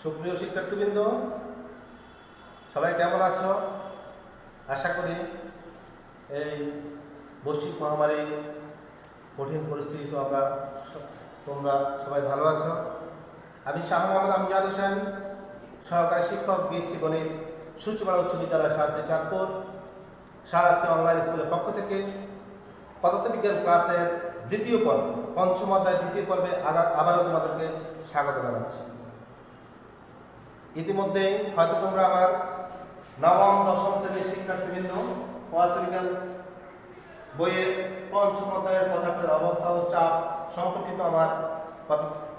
সুপ্রিয় শিক্ষার্থীবৃন্দ, সবাই কেমন আছো? আশা করি এই বৈশ্বিক মহামারী কঠিন পরিস্থিতি তোমরা সবাই ভালো আছো। আমি শাহ মোহাম্মদ আমজাদ হোসেন, সহকারী শিক্ষক বিএসসি গণিত, সূচিপাড়া উচ্চ বিদ্যালয় শাস্তি চাঁদপুর শাহরাস্তি অনলাইন স্কুলের পক্ষ থেকে পদার্থবিজ্ঞান ক্লাসের দ্বিতীয় পর্ব, পঞ্চম অধ্যায় দ্বিতীয় পর্বে আবারও তোমাদেরকে স্বাগত জানাচ্ছি। ইতিমধ্যে হয়তো তোমরা আমার নবম দশম শ্রেণীর শিক্ষার্থীবৃন্দ পদার্থবিজ্ঞান বইয়ের পঞ্চম অধ্যায়ের পদার্থের অবস্থা ও চাপ সম্পর্কিত আমার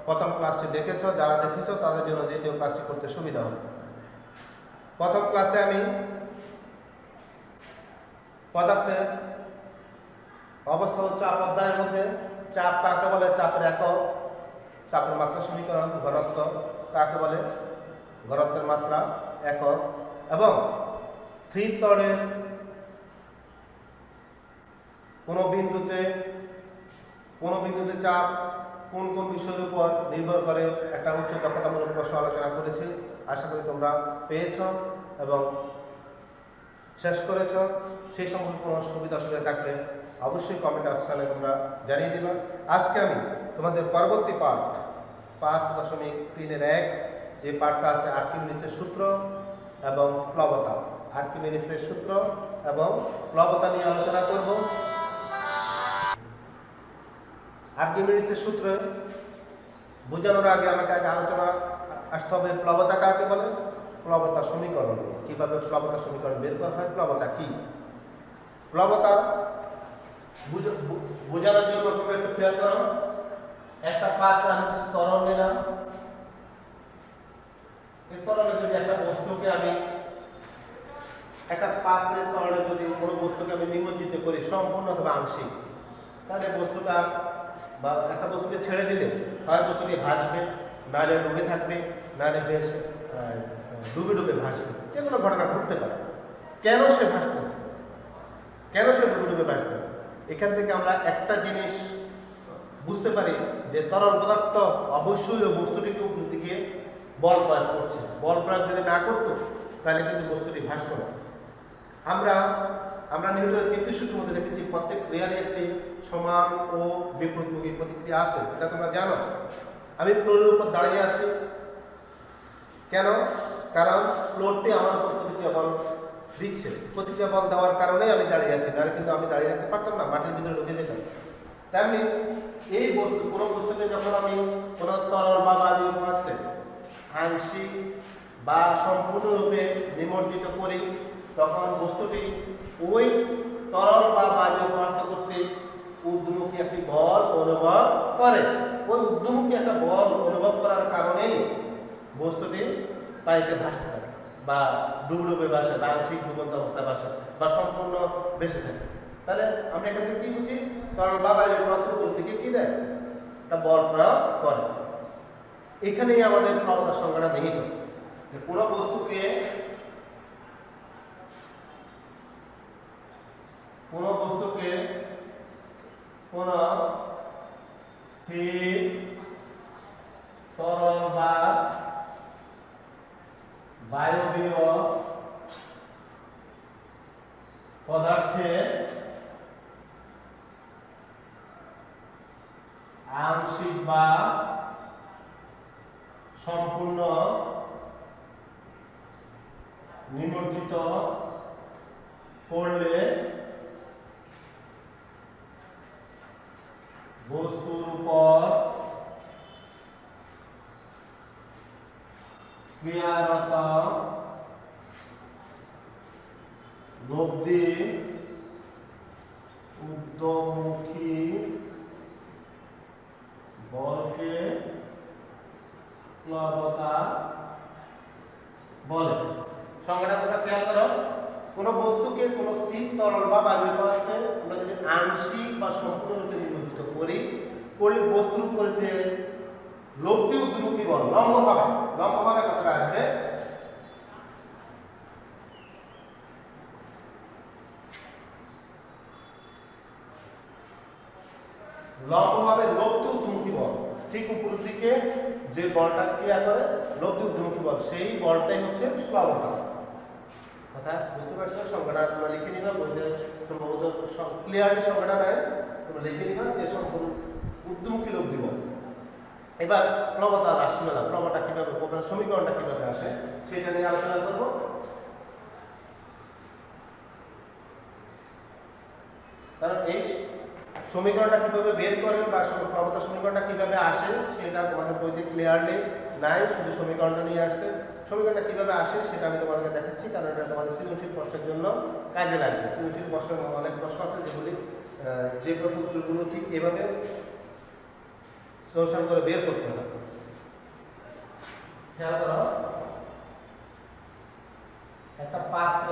প্রথম ক্লাসটি দেখেছো। যারা দেখেছো তাদের জন্য দ্বিতীয় ক্লাসটি করতে সুবিধা হবে। প্রথম ক্লাসে আমি পদার্থের অবস্থা ও চাপ অধ্যায়ের মধ্যে চাপ কাকে বলে, চাপের একক, চাপের মাত্রা সমীকরণ, ঘনত্ব কাকে বলে, ঘনত্বের মাত্রা একক, এবং স্থির তরলের কোন বিন্দুতে চাপ কোন কোন বিষয়ের উপর নির্ভর করে একটা উচ্চ দক্ষতামূলক প্রশ্ন আলোচনা করেছি। আশা করি তোমরা পেয়েছ এবং শেষ করেছ। সেই সম্পর্কে কোনো সুবিধা থাকলে অবশ্যই কমেন্ট অপশানে তোমরা জানিয়ে দিবা। আজকে আমি তোমাদের পরবর্তী পার্ট 5.3-1 যে পার্টটা আছে আর্কিমিডিসের সূত্র এবং প্লবতা, আর্কিমিডিসের সূত্র এবং প্লবতা নিয়ে আলোচনা করব। আর্কিমিডিসের সূত্র বোঝানোর আগে আমাকে আলোচনা আসতে হবে প্লবতা কাকে বলে, প্লবতা সমীকরণ, কিভাবে প্লবতা সমীকরণ বের করা হয়, প্লবতা কি। প্লবতা বোঝানোর জন্য তোমরা একটু খেয়াল করো। একটা পাত্রে আমি তরল নিলাম, এই তরলে যদি একটা বস্তুকে আমি একটা পাত্রের তরলে যদি কোনো বস্তুকে আমি নিমজ্জিত করি সম্পূর্ণ অথবা আংশিক, তাহলে বস্তুটা বা একটা বস্তুকে ছেড়ে দিলে হয় বস্তুটি ভাসবে, নাহলে ডুবে থাকবে, নাহলে বেশ ডুবে ডুবে ভাসবে, যে কোনো ঘটনা ঘটতে পারে। কেন সে ভাসতেছে, কেন সে ডুবে ডুবে ভাসতেছে? এখান থেকে আমরা একটা জিনিস বুঝতে পারি যে তরল পদার্থ অবশ্যই ওই বস্তুটিকে উপর দিকে বল প্রয়োগ করছে। বল প্রয়োগ যদি না করতো তাহলে কিন্তু বস্তুটি ভাসত না। আমরা নিউটনের তৃতীয় সূত্রের মধ্যে দেখেছি প্রত্যেক ক্রিয়ারই একটি সমান ও বিপরীতমুখী প্রতিক্রিয়া আছে, এটা তোমরা জানো। আমি ফ্লোরের উপর দাঁড়িয়ে আছি কেন? কারণ ফ্লোরটি আমার উপর প্রতিক্রিয়া বল দিচ্ছে। প্রতিক্রিয়া বল দেওয়ার কারণেই আমি দাঁড়িয়ে আছি, নাহলে কিন্তু আমি দাঁড়িয়ে থাকতে পারতাম না, মাটির ভিতরে ঢুকে যেতাম। তেমনি এই বস্তু, কোনো বস্তুকে যখন আমি কোনো তরল বা বায়ু পদার্থে আংশিক বা সম্পূর্ণরূপে নিমজ্জিত করি, তখন বস্তুটি ওই তরল বা বায়ু পদার্থ করতে ঊর্ধ্বমুখী একটি বল অনুভব করে। ওই ঊর্ধ্বমুখী একটা বল অনুভব করার কারণেই বস্তুটি পানিতে ভাসতে থাকে বা ডুবে ভাসে বা আংশিক ডুবন্ত অবস্থায় ভাসে বা সম্পূর্ণ ভেসে থাকে। তাহলে আমরা এখান থেকে কি বুঝি? তরল বা বায়ু পদার্থ উপর দিকে কি দেয়? একটা বল প্রয়োগ করে। এখানেই আমাদের প্লবতার সংজ্ঞাটা নিহিত। কোনো বস্তুকে কোন স্থির তরল বা বায়বীয় পদার্থে আংশিক বা সম্পূর্ণ নিমজ্জিত করলে বস্তুর উপর ক্রিয়ারত লব্ধি ঊর্ধ্বমুখী বলকে প্লবতা বলে। সংজ্ঞাটা তোমরা খেয়াল করো। কোনো বস্তুকে কোনো স্থির তরল বা বায়ু পদার্থে আমরা যদি আংশিক বা সম্পূর্ণরূপে নিমজ্জিত করলে বস্তুর উপরে যে লব্ধি ঊর্ধ্বমুখী বল লম্বভাবে কথাটা আসবে। লম্বভাবে লব্ধি ঊর্ধ্বমুখী বল ঠিক উপরের দিকে যে বলটা ক্রিয়া করে লব্ধি ঊর্ধ্বমুখী বল, সেই বলটাই হচ্ছে প্লবতা। কথা বুঝতে পারছো? সংখ্যাটা তোমরা লিখে নিবা, বইতে সম্ভবত ক্লিয়ারলি সংখ্যাটা নাই, তোমরা লিখে নিবা যে সম্পূর্ণ ঊর্ধ্বমুখী লব্ধি বল। এবার প্লবতা রাশিমালা, প্লবতা কিভাবে, সমীকরণটা কিভাবে আসে সেটা নিয়ে আলোচনা করব। কারণ এই সমীকরণটা কিভাবে বের করে বা প্লবতা সমীকরণটা কিভাবে আসে সেটা তোমাদের বইতে ক্লিয়ারলি নাই, শুধু সমীকরণটা নিয়ে আসছে। সমীকরণটা কিভাবে আসে সেটা আমি তোমাদেরকে দেখাচ্ছি, কারণ এটা তোমাদের সৃজনশীল প্রশ্নের জন্য কাজে লাগবে। সৃজনশীল প্রশ্নের অনেক প্রশ্ন আছে যেগুলি যে প্রশ্নগুলো ঠিক এভাবে সলিউশন করে বের করতে হবে। খেয়াল করো, একটা পাত্র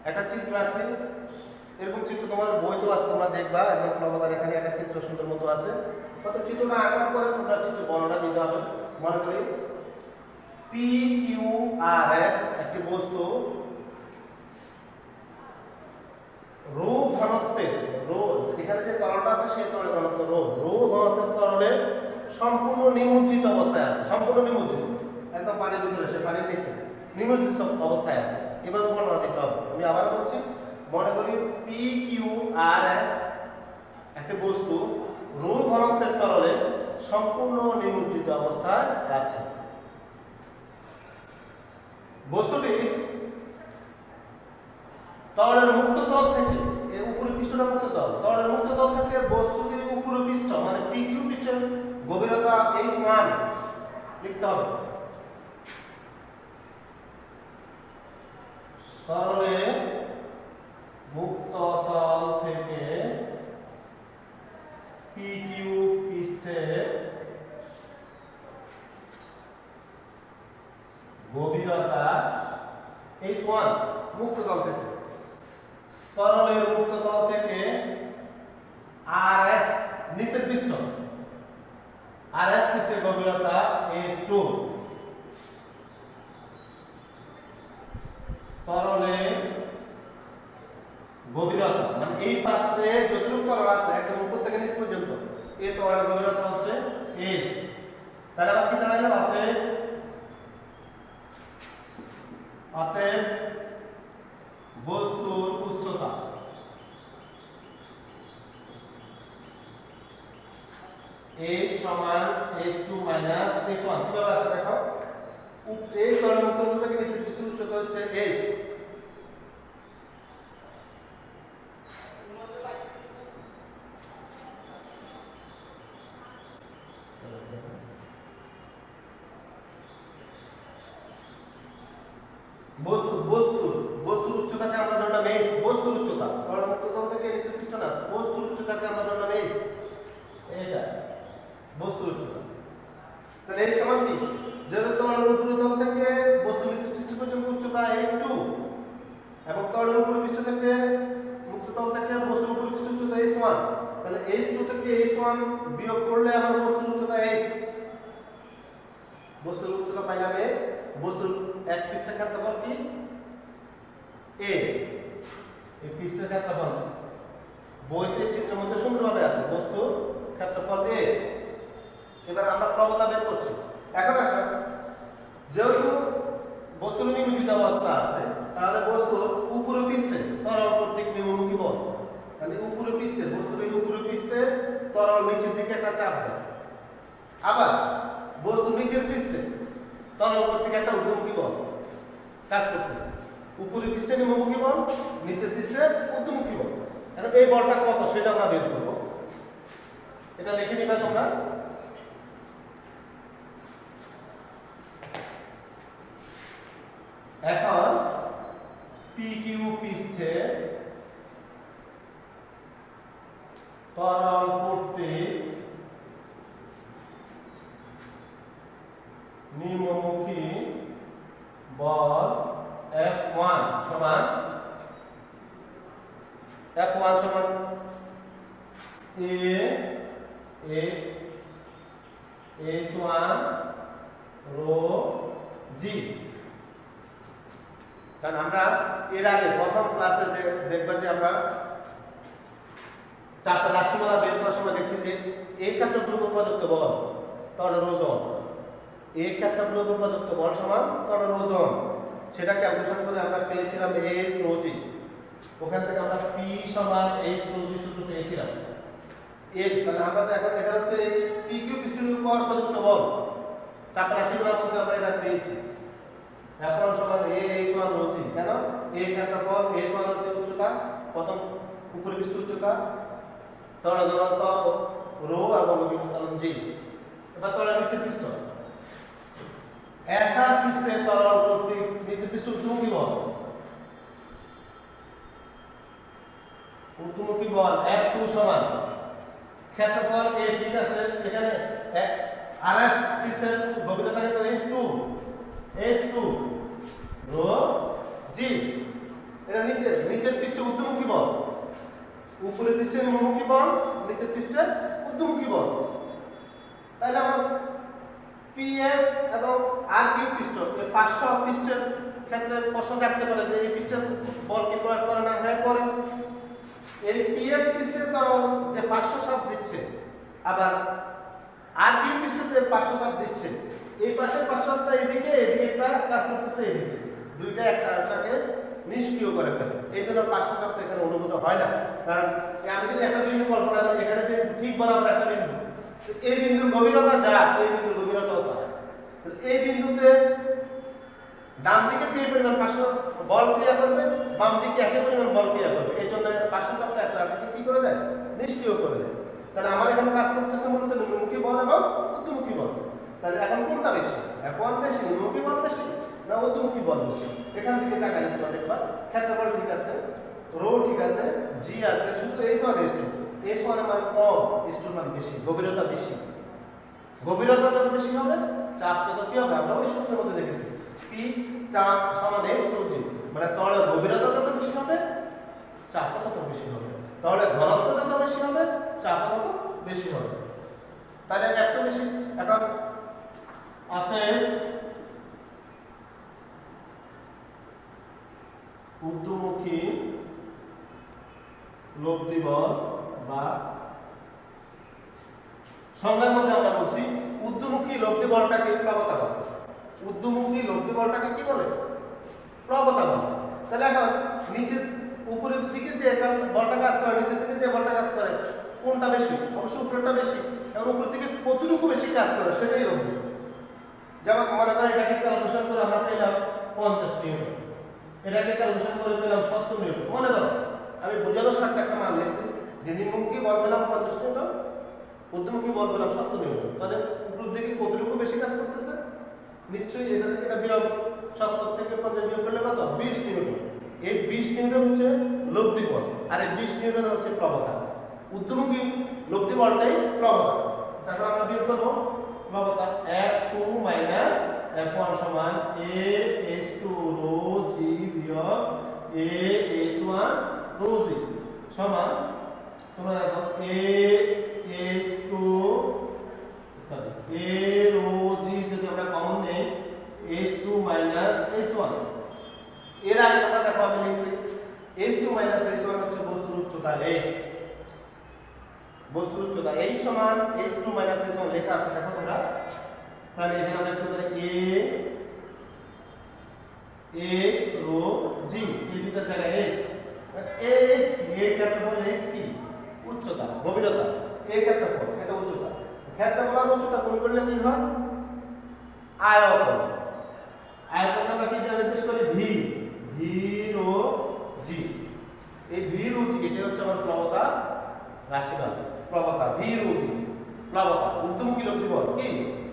একটা চিত্র আছে, এরকম চিত্র তোমাদের বইতেও আছে, তোমরা দেখবা একদম প্লবতার এখানে একটা চিত্র সুন্দর মতো আছে। কত চিত্রটা আঁকার পরে তোমরা চিত্র বর্ণনা দিতে হবে। মনে করি পি কিউ আর এস একটি বস্তু রো ঘনত্বের, রো এখানে যে তরলটা আছে সেই তরলের ঘনত্ব রো, রো ঘনত্বের তরলে সম্পূর্ণ নিমজ্জিত অবস্থায় আছে, সম্পূর্ণ নিমজ্জিত, একদম পানির ভিতরে, সে পানির নিচে নিমজ্জিত অবস্থায় আছে। এবার বর্ণনা দিতে হবে। আমি আবার বলছি, মনে করি পি কিউ আর এস একটা বস্তু রো ঘনত্বের তরলে সম্পূর্ণ নিমজ্জিত অবস্থায় আছে। বস্তুটি তরলের মুক্ত তল থেকে, এর উপরে পৃষ্ঠটা মুক্ত তল, তরলের মুক্ত তল থেকে বস্তুটির উপরে পৃষ্ঠ মানে পি কিউ পৃষ্ঠের গভীরতা h1 লিখতে হবে। তরলে মুক্ত তল থেকে পি কিউ পৃষ্ঠের গভীরতা h1 মুক্ত তল থেকে, তরলের মুক্ত তল থেকে RS নিচের পৃষ্ঠ, RS পৃষ্ঠের গভীরতা h2, তরলের গভীরতা মানে এই পাত্রে যতটুকু তরল আছে একদম উপর থেকে নিচ পর্যন্ত এই তরলের গভীরতা হচ্ছে h। তাহলে আবার কি দাঁড়ালো, অতএব বস্তুর উচ্চতা h সমান h2 মাইনাস h1। কিভাবে আসে দেখো, এই তরল মুক্ত থেকে নিচের পৃষ্ঠের উচ্চতা হচ্ছে h, বস্তুর উচ্চতাকে আমরা ধরলাম h, বস্তুর উচ্চতা, তরল মুক্ত তল থেকে নিচের পৃষ্ঠ না, বস্তুর উচ্চতাকে আমরা ধরলাম h, এটা বস্তুর উচ্চতা। তাহলে h সমান কি, যেহেতু তরলের উপরে তল থেকে বস্তুর নিচের পৃষ্ঠ পর্যন্ত উচ্চতা h2 এবং তরলের উপরে পৃষ্ঠ থেকে মুক্ত তল থেকে বস্তুর উপরে পৃষ্ঠ উচ্চতা h1, তাহলে h2 থেকে h1 বিয়োগ করলে আমরা বস্তুর উচ্চতা h, বস্তুর উচ্চতা পাইলাম h। বস্তুর এক পৃষ্ঠের ক্ষেত্রফল কি a, এই পৃষ্ঠের ক্ষেত্রফল বইতে চিত্রের মধ্যে সুন্দরভাবে আছে, বস্তুর ক্ষেত্রফল a। এবার আমরা প্লবতা বের করছি। এখন আসো, যেহেতু বস্তুর নিমজ্জিত অবস্থা আছে তাহলে বস্তুর উপরে পৃষ্ঠে তরল কর্তৃক নিম্নমুখী বল, মানে উপরে পৃষ্ঠে বস্তুর উপরে পৃষ্ঠে তরল নিচের দিকে একটা চাপ দেয়, আবার বস্তু নিচের পৃষ্ঠে তরল কর্তৃক একটা ঊর্ধ্বমুখী বল কাজ করতেছে। উপরে পৃষ্ঠে নিম্নমুখী বল, নিচের পৃষ্ঠে ঊর্ধ্বমুখী বল। এখন এই বলটা কত সেটা আমরা বের করব, এটা লিখে নিবা তোমরা। এখন পি কিউ পৃষ্ঠে তরল কর্তৃক নিম্নমুখী বল F1 সমান H1 rho g। কারণ আমরা এর আগে প্রথম ক্লাসে দেখব যে আমরা চাপের রাশিমালা বের করার সময় দেখছি যে এই ক্ষেত্রগুলোর উপর প্রযুক্ত বল তরলের ওজন, এই ক্ষেত্রগুলোর উপর প্রযুক্ত বল সমান তরলের ওজন, সেটা ক্যালকুলেশন করে আমরা পেয়েছিলাম H rho g। ওখান থেকে আমরা P সমান H rho g সূত্র পেয়েছিলাম। তাহলে আমরা তো এখন এটা হচ্ছে PQ পিস্টনের উপর প্রযুক্ত বল, চাপের রাশিমালার মধ্যে আমরা এটা পেয়েছি। F1 সমান H1 rho g। কেন? এই ক্ষেত্রফল H1 হচ্ছে উচ্চতা, প্রথম উপরে পৃষ্ঠ উচ্চতা, তরল দূরত্ব রো এবং বিস্তারণ জি। এবার তরল নিচের পৃষ্ঠ, এসআর পৃষ্ঠে তরল কর্তৃক নিচের পৃষ্ঠ ঊর্ধ্বমুখী বল, ঊর্ধ্বমুখী বল F2 সমান ক্ষেত্রফল A, ঠিক আছে, এখানে RS পৃষ্ঠের গভীরতা কিন্তু H2 রো জি। এটা নিচের পৃষ্ঠে ঊর্ধ্বমুখী বল, উপরের পৃষ্ঠে নিম্নমুখী বল, নিচের পৃষ্ঠে ঊর্ধ্বমুখী বল। তাহলে আমার PS এবং RQ পৃষ্ঠ, এই 500 পৃষ্ঠের ক্ষেত্রে প্রশ্ন রাখতে পারে যে এই পৃষ্ঠের বল কি প্রয়োগ করে না? হ্যাঁ করে। এই PS পৃষ্ঠের তরল যে 500 চাপ দিচ্ছে, আবার RQ পৃষ্ঠে যে 500 চাপ দিচ্ছে, এই পাশের 500টা এদিকে, এদিকেটা কাজ করতেছে এদিকে, দুইটা একটা আরেকটাকে নিষ্ক্রিয় করে ফেলে। এই জন্য 500 চাপটা এখানে অনুভূত হয় না। কারণ আমি যদি একটা বিন্দু কল্পনা করি, এখানে যে ঠিক বরাবর একটা বিন্দু, এই বিন্দুর গভীরতা যা, এই বিন্দুর গভীরতাও তা। এই বিন্দুতে ডান দিকে যে পরিমাণ 500 বল ক্রিয়া করবে, বাম দিকে একই পরিমাণ বল ক্রিয়া করবে। এই জন্য 500 চাপটা একটা আরেকটাকে কি করে দেয়? নিষ্ক্রিয় করে দেয়। তাহলে আমার এখানে কাজ করতেছে মূলত নিম্নমুখী বল এবং ঊর্ধ্বমুখী বল। তাহলে এখন কোনটা বেশি? F1 বেশি, নিম্নমুখী বল বেশি না ঊর্ধ্বমুখী বল বেশি? এখান থেকে তাকালে তোমরা দেখবা ক্ষেত্রফল ঠিক আছে, রো ঠিক আছে, জি আছে, শুধু H1 H2। H1 এর মান কম, H2 এর মান বেশি, গভীরতা বেশি। গভীরতা যত বেশি হবে, চাপ তত কি হবে? আমরা ওই সূত্রের মধ্যে দেখেছি P চাপ সমান H rho g। মানে তরলের গভীরতা যত বেশি হবে, চাপ তত বেশি হবে। তাহলে ঘনত্ব যত বেশি হবে, চাপ তত বেশি হবে। তাহলে একটু বেশি। এখন অতএব ঊর্ধ্বমুখী লব্ধি বল বা সংজ্ঞার মধ্যে আমরা বলছি ঊর্ধ্বমুখী লব্ধি বলটাকে প্লবতা বল। ঊর্ধ্বমুখী লব্ধি বলটাকে কি বলে? প্লবতা বল। তাহলে এখন নিচের উপরের দিকে যে বলটা কাজ করে, নিচের দিকে যে বলটা কাজ করে, কোনটা বেশি? অবশ্যই উপরেরটা বেশি। এবং উপরের দিকে কতটুকু বেশি কাজ করে সেটাই লব্ধি। যেমন মনে করেন এটাকে ক্যালকুলেশন করে আমরা পেলাম 50 নিউটন, এটাকে ক্যালকুলেশন করে পেলাম 70 নিউটন। মনে করো আমি বোঝানোর স্বার্থে একটা মান লিখছি যে নিম্নমুখী বল পেলাম 50 নিউটন, ঊর্ধ্বমুখী বল পেলাম 70 নিউটন। তাহলে উপরের দিকে কতটুকু বেশি কাজ করতেছে? নিশ্চয়ই এটা থেকে এটা বিয়োগ, 70 থেকে 50 বিয়োগ করলে কত? 20 নিউটন। এই 20 নিউটন হচ্ছে লব্ধি বল, আর এই 20 নিউটন হচ্ছে প্লবতা। ঊর্ধ্বমুখী লব্ধি বলটাই প্লবতা। তারপর আমরা বিয়োগ করব প্লবতা F2 F1 সমান A H2 rho g বিয়োগ A H1 rho g সমান, তোমরা দেখো A H2 sorry A rho g যদি আমরা কমন নেই, H2 H1। এর আগে আমরা দেখো আমি লিখছি H2 H1 হচ্ছে বস্তুর উচ্চতা S, বস্তুর উচ্চতা H সমান H2 H1 লেখা আছে দেখো তোমরা। তাহলে এখানে আমরা লিখতে পারি A H rho g, এই দুটো জায়গায় S। H এই ক্ষেত্রফল S কি? উচ্চতা, গভীরতা। এই ক্ষেত্রফল এটা উচ্চতা। ক্ষেত্রফল আর উচ্চতা কোণ করলে কি হয়? আয়তন। আয়তন আমরা কি দিয়ে নির্দেশ করি? V rho g। এই V rho g এটা হচ্ছে আমার প্লবতা রাশিমালা, প্লবতা V rho g, প্লবতা ঊর্ধ্বমুখী লব্ধি বল কি?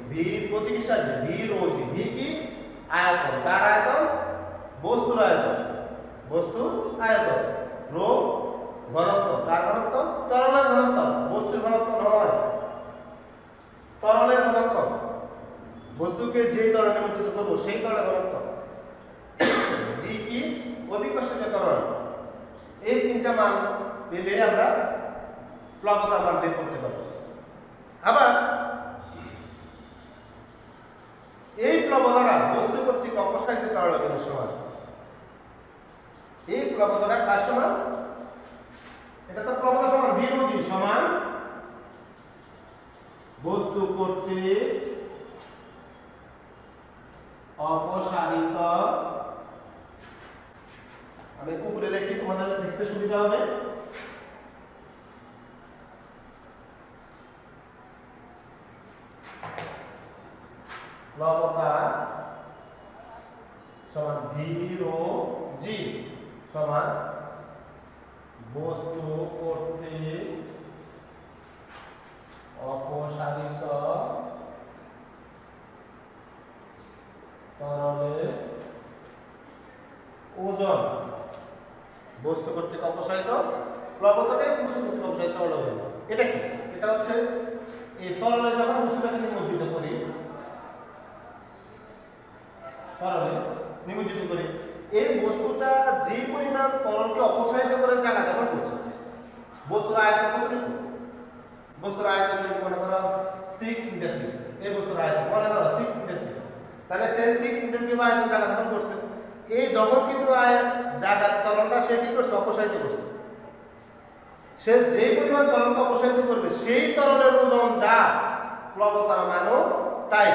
V প্রতীকের সাহায্যে V rho g। V কি? আয়তন। কার আয়তন? বস্তুর আয়তন, বস্তুর আয়তন। রো ঘনত্ব। কার ঘনত্ব? তরলের ঘনত্ব, বস্তুর ঘনত্ব নয়, তরলের ঘনত্ব। বস্তুকে যে তরলে নিমজ্জিত করবো সেই তরলের ঘনত্ব। জি কি? অভিকর্ষজ ত্বরণ। এই তিনটা মান পেলে আমরা প্লবতার মান বের করতে পারবো। আবার এই প্লবতারা বস্তু কর্তৃক অপসারিত তরলের সমান। এই প্লবতারা কার সমান? এটা তো প্লবতা সমান ভি রো জি সমান বস্তু কর্তৃক অপসারিত। আমি উপরে লিখি তোমাদের দেখতে সুবিধা হবে। প্লবতা সমান ভি রো জি সমান বস্তু কর্তৃক অপসারিত তরলের ওজন। বস্তু কর্তৃক অপসারিত প্লবতাটাই বস্তু কর্তৃক অপসারিত তরল ওজন। এটা কি? এটা হচ্ছে এই তরলে যখন বস্তুটাকে নিমজ্জিত করি, তরলে নিমজ্জিত করি, এই বস্তুটা যে পরিমাণ তরলকে অপসারিত করে জায়গা দখল করছে, বস্তুর আয়তন কতটুকু? বস্তুর আয়তন যদি মনে করো 6 মিটার কিউব, এই বস্তুর আয়তন মনে করো 6 মিটার কিউব, তাহলে সে 6 মিটার কিউব আয়তন জায়গা দখল করছে। এই দখলকৃত জায়গার তরলটা সে কি করছে? অপসারিত করছে। সে যে পরিমাণ তরলকে অপসারিত করবে সেই তরলের ওজন যা, প্লবতার মানও তাই।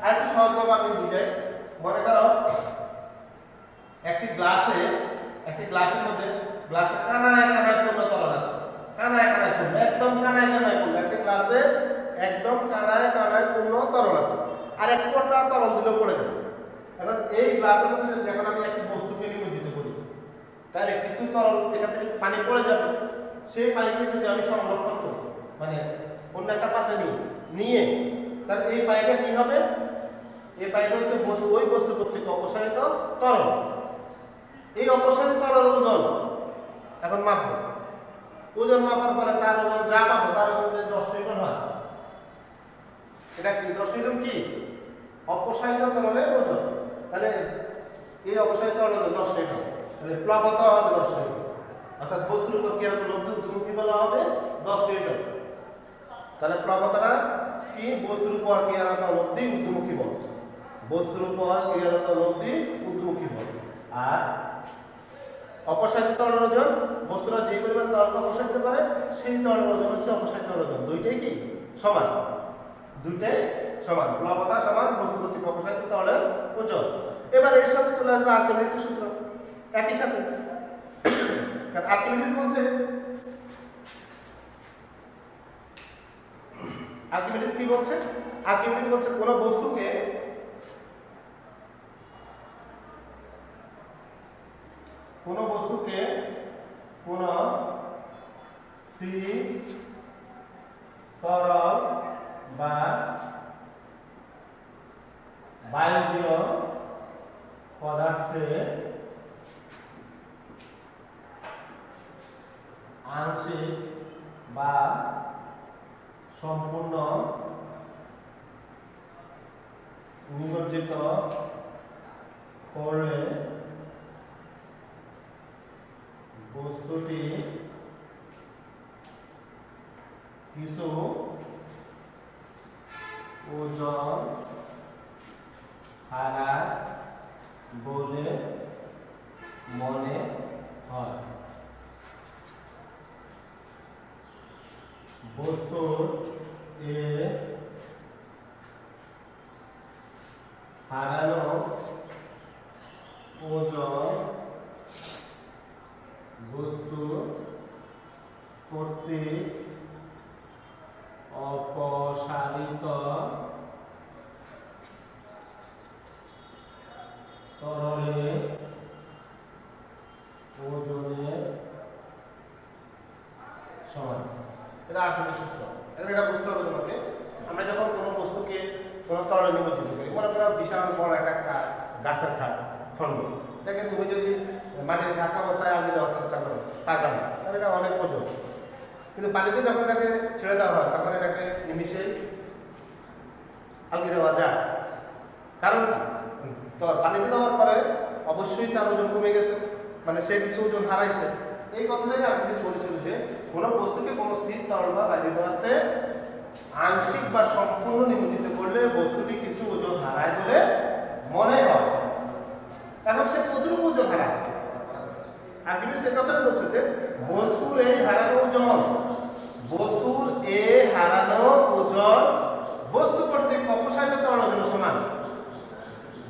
আর একটু সহজভাবে আমি বুঝাই। মনে করো একটি গ্লাসের মধ্যে গ্লাসে কানায় কানায় পূর্ণ তরল আছে, কানায় কানায় পূর্ণ, একদম কানায় কানায় পূর্ণ একটি গ্লাসে একদম কানায় কানায় পূর্ণ তরল আছে, আর এক ফোঁটা তরল দিলে পড়ে যাবে। এখন এই গ্লাসের মধ্যে যদি এখন আমি একটি বস্তুকে নিমজ্জিত করি, তাহলে কিছু তরল এখান থেকে পানি পড়ে যাবে। সেই পানিকে যদি আমি সংরক্ষণ করি, মানে অন্য একটা পাত্রে নিয়ে, তাহলে এই পানিটা কি হবে? এই পানিটা হচ্ছে ওই বস্তু কর্তৃক অপসারিত তরল। এই অপসারিত তরল ওজন এখন মাপবো। ওজন মাপার পরে তার ওজন যা পাবো তার ওজন যদি 10 নিউটন হয়, এটা কি 10 নিউটন কি? অপসারিত তরলের ওজন। তাহলে এই অপসারিত তরলের ওজন 10 নিউটন, তাহলে প্লবতা হবে 10 নিউটন, অর্থাৎ বস্তুর উপর ক্রিয়ারত লব্ধি উদ্দীমুখী বল হবে 10 নিউটন। তাহলে প্লবতাটা কি? বস্তুর উপর ক্রিয়ারত লব্ধি উদ্দীমুখী বল, বস্তুর উপর ক্রিয়ারত লব্ধি উদ্দীমুখী বল। আর অপসারিত তরলের ওজন, বস্তুরা যে পরিমাণ তরলকে অপসারিত করে সেই তরলের ওজন হচ্ছে অপসারিত তরলের ওজন। দুইটাই কি? সমান, দুইটাই সমান। প্লবতা সমান বস্তু কর্তৃক অপসারিত তরলের ওজন। এবার এর সাথে চলে আসবে আর্কিমিডিসের সূত্র, একই সাথে। কারণ আর্কিমিডিস বলছে, আর্কিমিডিস কি বলছে? আর্কিমিডিস বলছে কোন বস্তুকে কোন স্থির তরল বা বায়বীয় পদার্থে আংশিক বা সম্পূর্ণ নিমজ্জিত করলে বস্তুটি কিছু ওজন হারায় বলে মনে হয়। বস্তুর হারানো ওজন বস্তু কর্তৃক অপসারিত তরলের ওজনের সমান। এটা আসলে সূত্র। এখন এটা বুঝতে হবে তোমাকে। আমরা যখন কোনো বস্তুকে কোনো তরলে নিমজ্জিত করি, মনে করো বিশাল বড় একটা গাছের খণ্ড, এটাকে তুমি যদি মাটিতে থাকা অবস্থায় আগে দেওয়ার চেষ্টা করো, পাকা না, আর এটা অনেক ওজন। কিন্তু পানিতে যখন এটাকে ছেড়ে দেওয়া হয় তখন এটাকে নিমিষেই আলগিয়ে দেওয়া যায়। কারণ তো পানিতে দেওয়ার পরে অবশ্যই তার ওজন কমে গেছে, মানে সে কিছু ওজন হারাইছে। এই কথাটাই আর্কিমিডিস বলেছিল যে কোনো বস্তুকে কোনো স্থির তরল বা বায়বীয় পদার্থে আংশিক বা সম্পূর্ণ নিমজ্জিত করলে বস্তুটি কিছু ওজন হারায় বলে মনে হয়। এখন সে কতটুকু ওজন হারায়? আর্কিমিডিস এই কথাটা বলছে যে বস্তুর এই হারানো ওজন, বস্তুর এই হারানো ওজন বস্তু কর্তৃক অপসারিত তরল ওজনের সমান।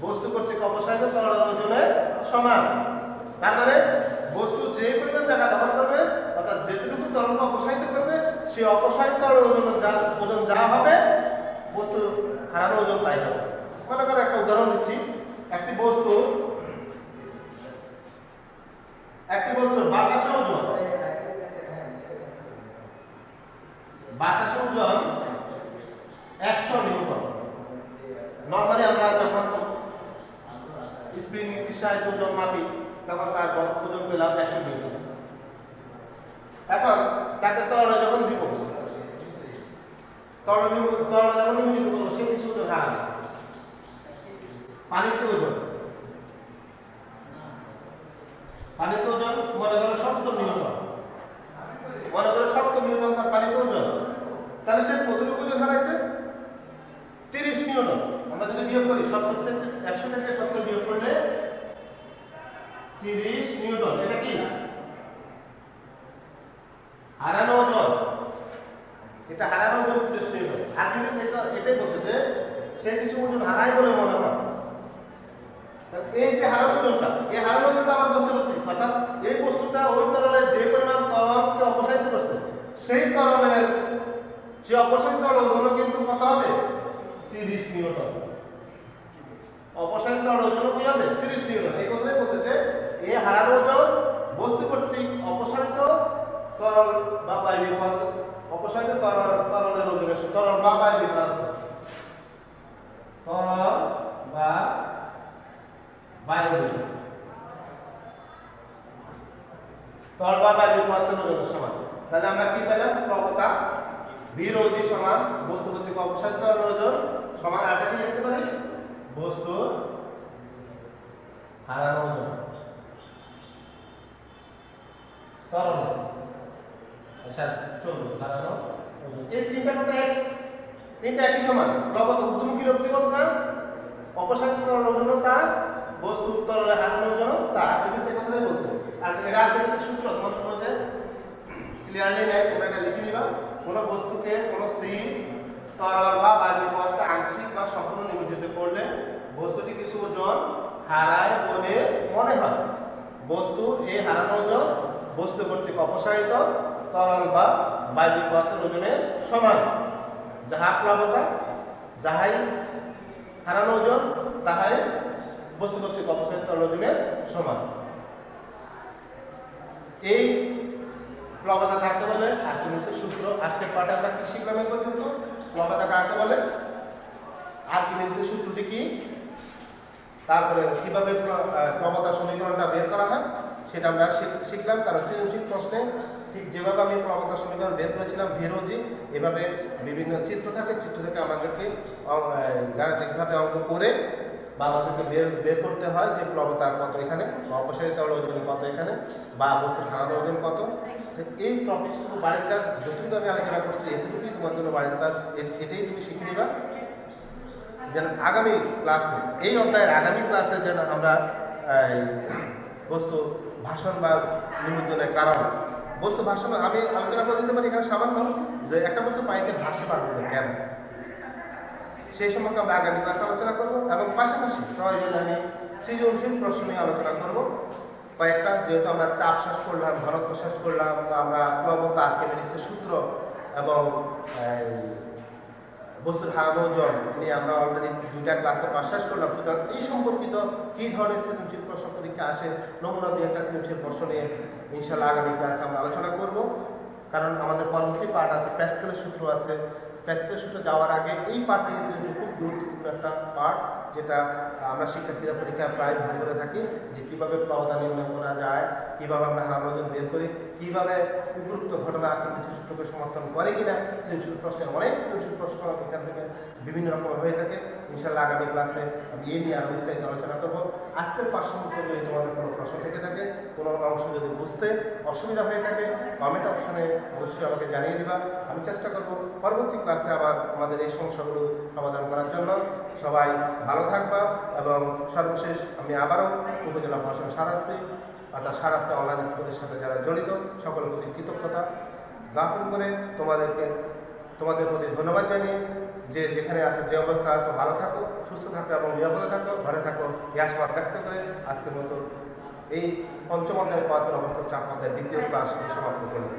বস্তু কর্তৃক অপসারিত তরল ওজনের সমান। তার মানে বস্তু যে পরিমাণ জায়গা দখল করবে অর্থাৎ যেটুকু তরলকে অপসারিত করবে সেই অপসারিত ওজন যা হবে বস্তু হারানো ওজন তাই হবে। মনে করো একটা উদাহরণ দিচ্ছি, একটি বস্তুর বাতাসে ওজন 100 নিউটন। নরমালি আমরা যখন স্প্রিং নীতির সাহায্যে ওজন মাপি তখন তার ওজন পেলাম 100 নিউটন। এখন তাকে তরলে যখন দিব, তরলে যখন নিমজ্জিত করবো সে কিছু ওজন হারাবে। পানিতে ওজন মনে করো 70 নিউটন, তার পানিতে ওজন, তাহলে সে কতটুকু ওজন হারাইছে? 30 নিউটন। আমরা যদি বিয়োগ করি 100 থেকে 70 বিয়োগ করলে 30 নিউটন। এটা কি হারানো ওজন? এটা হারানো ওজন 30 নিউটন। আর্কিমিডিস এটাই বলছে যে সে কিছু ওজন হারায় বলে মনে হয়। এই যে হারানো ওজনটা, এই হারানো ওজনটা আমার বস্তু কর্তৃক, অর্থাৎ এই বস্তুটা ওই তরলে যে পরিমাণ তরলকে অপসারিত করছে সেই তরলের যে অপসারিত তরল ওজন কিন্তু কত হবে? 30 নিউটন। অপসারিত তরল ওজন কি হবে? 30 নিউটন। এই কথাই বলছে যে এই হারানো ওজন বস্তু কর্তৃক অপসারিত তরল বা বায়বীয় পদার্থ, অপসারিত তরলের ওজনের তরল বা বায়বীয় পদার্থ, তরল বা বায়বীয় তরল বা বায়বীয় পদার্থের ওজনের সমান। তাহলে আমরা কি পেলাম? প্রবতা বিরোধী সমান বস্তু কর্তৃক অপসারিত তরলের ওজন সমান আটা কি লিখতে পারি? বস্তুর হারানো ওজন তরলে, আচ্ছা চলবে হারানো ওজন। এই তিনটা কথা একই সমান। প্রবতা ঊর্ধ্বমুখী রূপটি বলছে অপসারিত তরলের ওজন তা বস্তুর তরলে হারানো ওজন তা। তুমি সেই কথাই বলছো। আর এটা আর্কিমিডিসের সূত্র তোমাদের মধ্যে ক্লিয়ারলি নাই, তোমরা এটা লিখে নিবা। কোন বস্তুকে কোন স্থির তরল বা বায়বীয় পদার্থে আংশিক বা সম্পূর্ণ নিমজ্জিত করলে বস্তুটি কিছু ওজন হারায় বলে মনে হয়। বস্তুর এই হারানো ওজন বস্তু কর্তৃক অপসারিত তরল বা বায়বীয় পদার্থের ওজনের সমান। যাহা প্লবতা, যাহাই হারানো ওজন তাহাই বস্তু কর্তৃক অপসারিত তরল ওজনের সমান। এই প্লবতা কাকে বলে? আর্কিমিডিসের সূত্র। আজকের পাঠে আমরা কি শিখলাম এই পর্যন্ত? প্লবতা কাকে বলে, আর্কিমিডিসের সূত্রটি কি, তারপরে কিভাবে প্লবতা সমীকরণটা বের করা হয় সেটা আমরা শিখলাম। কারণ সৃজনশীল প্রশ্নে ঠিক যেভাবে আমি প্লবতা সমীকরণ বের করেছিলাম ভিরোজি, এভাবে বিভিন্ন চিত্র থাকে, চিত্র থেকে আমাদেরকে গাণিতিকভাবে অঙ্ক করে বা আমাদেরকে বের করতে হয় যে প্লবতার কত এখানে, বা অপসারিত তরল ওজন কত এখানে, বা বস্তুর হারানো ওজন কত। এই টপিকসটুকু বাড়ির কাজ যতটুকু আমি আলোচনা করছি এতটুকুই তোমার জন্য বাড়ির কাজ। এটাই তুমি শিখে নিবা যেন আগামী ক্লাসে, এই অধ্যায়ের আগামী ক্লাসে যেন আমরা বস্তু ভাষণ বা নিমজ্জনের কারণ, বস্তু ভাষণ আমি আলোচনা করে দিতে পারি এখানে সামান্য, যে একটা বস্তু পানিতে ভাসে পারবে না কেন, সেই সম্পর্কে আমরা আগামী ক্লাসে আলোচনা করব। এবং পাশাপাশি প্রয়োজনীয় সৃজনশীল প্রশ্ন নিয়ে আলোচনা করব কয়েকটা। যেহেতু আমরা চাপ শেষ করলাম, ঘনত্ব শেষ করলাম, আমরা প্লবতা, আর্কিমিডিসের সূত্র এবং বস্তুর হারানো ওজন নিয়ে আমরা অলরেডি 2টা ক্লাসের পাঠ শেষ করলাম। সুতরাং এই সম্পর্কিত কী ধরনের সৃজনশীল প্রশ্ন পরীক্ষা আসে, নমুনা দিয়ে একটা সৃজনশীল প্রশ্ন নিয়ে ইনশাআল্লাহ আগামী ক্লাসে আমরা আলোচনা করব। কারণ আমাদের পরবর্তী পাঠ আছে, প্যাসকেলের সূত্র আছে, প্যাসেজ সূত্রে যাওয়ার আগে এই পার্টটি খুব গুরুত্বপূর্ণ একটা পার্ট, যেটা আমরা শিক্ষার্থীরা পরীক্ষায় প্রায় ভুল করে থাকি, যে কীভাবে প্রবণতা নির্ণয় করা যায়, কীভাবে আমরা হারানো ওজন বের করি, কীভাবে উপযুক্ত ঘটনা প্যাসেজ সূত্রকে সমর্থন করে কিনা। সৃজনশীল প্রশ্নের অনেক সৃজনশীল প্রশ্ন এখান থেকে বিভিন্ন রকমের হয়ে থাকে। ইনশাআল্লাহ আগামী ক্লাসে আমি এই নিয়ে আরও বিস্তারিত আলোচনা করবো। আজকের পাঠ্যসূত্র যদি তোমাদের কোনো প্রশ্ন থেকে থাকে, কোনো অংশ যদি বুঝতে অসুবিধা হয়ে থাকে, কমেন্ট অপশনে অবশ্যই আমাকে জানিয়ে দিবা। আমি চেষ্টা করব পরবর্তী ক্লাসে আবার আমাদের এই সমস্যাগুলো সমাধান করার জন্য। সবাই ভালো থাকবা। এবং সর্বশেষ আমি আবারও উপজেলা প্রশাসন শাহরাস্তি অর্থাৎ শাহরাস্তি অনলাইন স্কুলের সাথে যারা জড়িত সকলের প্রতি কৃতজ্ঞতা জ্ঞাপন করে তোমাদের প্রতি ধন্যবাদ জানিয়ে, যে যেখানে আছো, যে অবস্থা আছো, ভালো থাকো, সুস্থ থাকো এবং নিরাপদে থাকো, ঘরে থাকো, এই আশাবাদ ব্যক্ত করে আজকের মতো এই পঞ্চম অধ্যায়ের অবস্থা 4 অধ্যায়ের দ্বিতীয় ক্লাস সমাপ্ত করলাম।